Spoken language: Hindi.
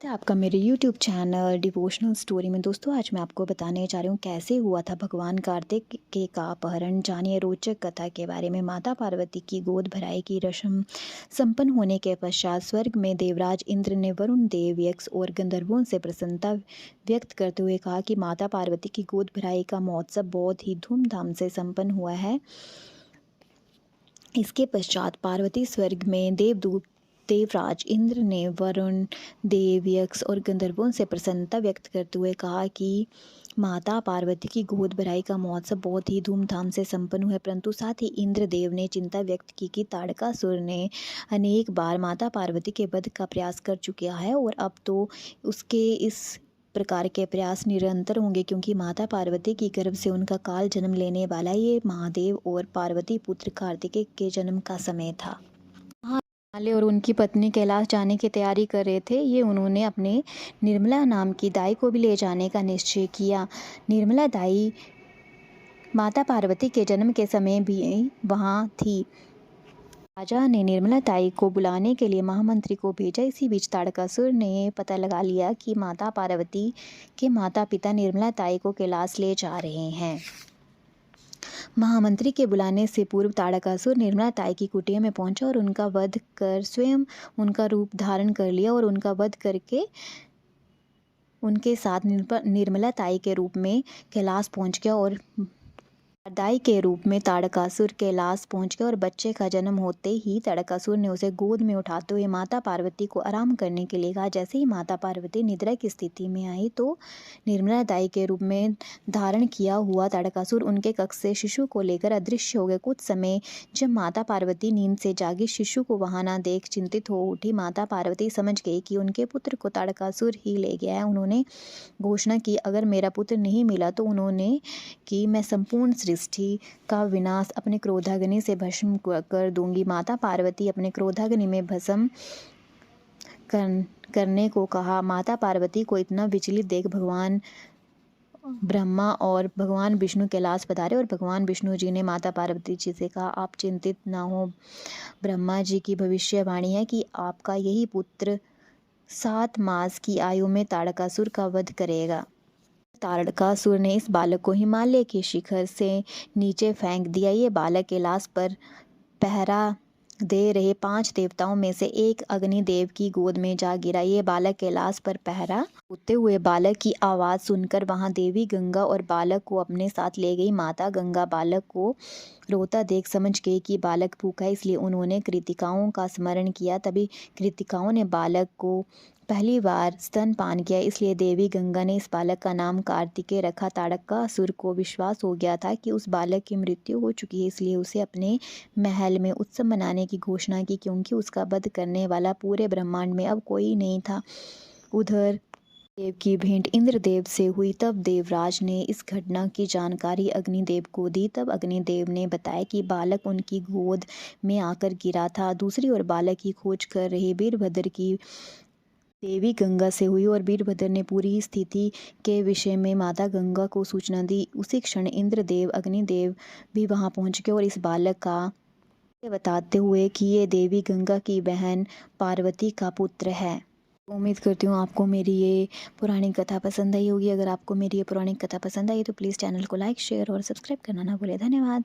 आपका मेरे YouTube चैनल डिवोशनल स्टोरी में। दोस्तों, आज मैं आपको बताने जा रही हूँ कैसे हुआ था भगवान कार्तिक के का अपहरण। जानिए रोचक कथा के बारे में। माता पार्वती की गोद भराई की रस्म संपन्न होने के पश्चात स्वर्ग में देवराज इंद्र ने वरुण देव, यक्ष और गंधर्वों से प्रसन्नता व्यक्त करते हुए कहा कि माता पार्वती की गोद भराई का महोत्सव बहुत ही धूमधाम से संपन्न हुआ है। इसके पश्चात पार्वती स्वर्ग में देवराज इंद्र ने वरुण देव, यक्ष और गंधर्वों से प्रसन्नता व्यक्त करते हुए कहा कि माता पार्वती की गोद भराई का महोत्सव बहुत ही धूमधाम से संपन्न हुआ है। परंतु साथ ही इंद्रदेव ने चिंता व्यक्त की कि ताड़कासुर ने अनेक बार माता पार्वती के वध का प्रयास कर चुका है और अब तो उसके इस प्रकार के प्रयास निरंतर होंगे, क्योंकि माता पार्वती की गर्भ से उनका काल जन्म लेने वाला ये महादेव और पार्वती पुत्र कार्तिकेय के जन्म का समय था। माले और उनकी पत्नी कैलाश जाने की तैयारी कर रहे थे। ये उन्होंने अपने निर्मला नाम की दाई को भी ले जाने का निश्चय किया। निर्मला दाई माता पार्वती के जन्म के समय भी वहाँ थी। राजा ने निर्मला ताई को बुलाने के लिए महामंत्री को भेजा। इसी बीच ताड़कासुर ने पता लगा लिया कि माता पार्वती के माता पिता निर्मला ताई को कैलाश ले जा रहे हैं। महामंत्री के बुलाने से पूर्व ताड़कासुर निर्मला ताई की कुटिया में पहुंचा और उनका वध कर स्वयं उनका रूप धारण कर लिया और उनका वध करके उनके साथ निर्मला ताई के रूप में कैलाश पहुंच गया और दाई के रूप में ताड़कासुर कैलाश पहुंच गया और बच्चे का जन्म होते ही ताड़कासुर ने उसे गोद में उठाते हुए माता पार्वती को आराम करने के लिए कहा। जैसे ही माता पार्वती निद्रा की स्थिति में आई तो निर्मला दाई के रूप में धारण किया हुआ ताड़कासुर उनके कक्ष से शिशु को लेकर अदृश्य हो गए। कुछ समय जब माता पार्वती नींद से जागी, शिशु को वहां न देख चिंतित हो उठी। माता पार्वती समझ गई कि उनके पुत्र को ताड़कासुर ही ले गया है। उन्होंने घोषणा की, अगर मेरा पुत्र नहीं मिला तो उन्होंने कि मैं संपूर्ण सृष्टि का विनाश अपने क्रोधाग्नि से भस्म कर दूंगी। माता पार्वती अपने क्रोधाग्नि में भस्म करने को कहा। माता पार्वती को इतना विचलित देख भगवान ब्रह्मा और भगवान विष्णु कैलाश पधारे और भगवान विष्णु जी ने माता पार्वती जी से कहा, आप चिंतित ना हो। ब्रह्मा जी की भविष्यवाणी है कि आपका यही पुत्र 7 मास की आयु में ताड़कासुर का वध करेगा। ताड़कासुर ने इस बालक को हिमालय के शिखर से नीचे फेंक दिया। ये बालक कैलाश पर पहरा दे रहे 5 देवताओं में से एक अग्निदेव की गोद में जा गिरा। ये बालक कैलाश पर पहरा होते हुए बालक की आवाज़ सुनकर वहां देवी गंगा और बालक को अपने साथ ले गई। माता गंगा बालक को रोता देख समझ गई कि बालक भूखा है, इसलिए उन्होंने कृतिकाओं का स्मरण किया। तभी कृतिकाओं ने बालक को पहली बार स्तनपान किया, इसलिए देवी गंगा ने इस बालक का नाम कार्तिकेय रखा। ताड़कासुर को विश्वास हो गया था कि उस बालक की मृत्यु हो चुकी है, इसलिए उसे अपने महल में उत्सव मनाने की घोषणा की, क्योंकि उसका वध करने वाला पूरे ब्रह्मांड में अब कोई नहीं था। उधर देव की भेंट इंद्रदेव से हुई। तब देवराज ने इस घटना की जानकारी अग्निदेव को दी। तब अग्निदेव ने बताया कि बालक उनकी गोद में आकर गिरा था। दूसरी ओर बालक की खोज कर रहे वीरभद्र की देवी गंगा से हुई और वीरभद्र ने पूरी स्थिति के विषय में माता गंगा को सूचना दी। उसी क्षण इंद्रदेव, अग्निदेव भी वहां पहुंच गए और इस बालक का बताते हुए कि ये देवी गंगा की बहन पार्वती का पुत्र है। उम्मीद करती हूँ आपको मेरी ये पुरानी कथा पसंद आई होगी। अगर आपको मेरी ये पुरानी कथा पसंद आई तो प्लीज़ चैनल को लाइक, शेयर और सब्सक्राइब करना ना भूलें। धन्यवाद।